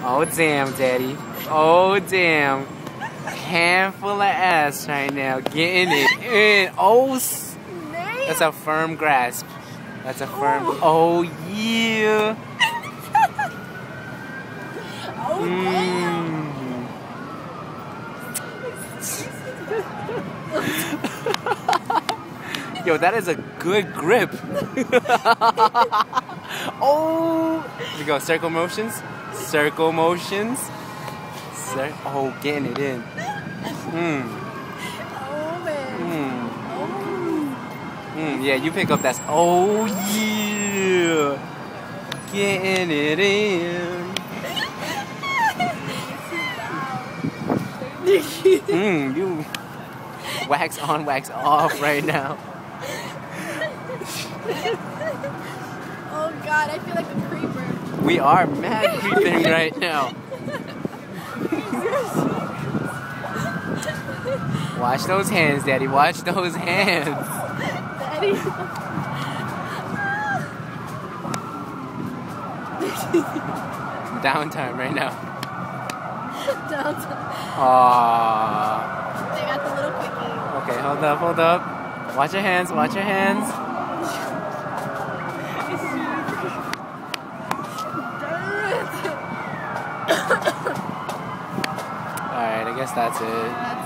Oh damn, daddy. Oh damn. Handful of ass right now. Getting it in. Oh, that's a firm grasp. That's a firm. Oh yeah. Yo, that is a good grip. Oh, here we go. Circle motions. Circle motions. Oh, getting it in. Yeah, you pick up that. Oh yeah. Getting it in. You wax on, wax off right now. Oh God, I feel like a creeper. We are mad creeping right now. Watch those hands, Daddy. Watch those hands. Daddy. Downtime right now. Downtime. Aww. They got the little quickie. Okay, hold up, hold up. Watch your hands, watch your hands. Alright, I guess that's it.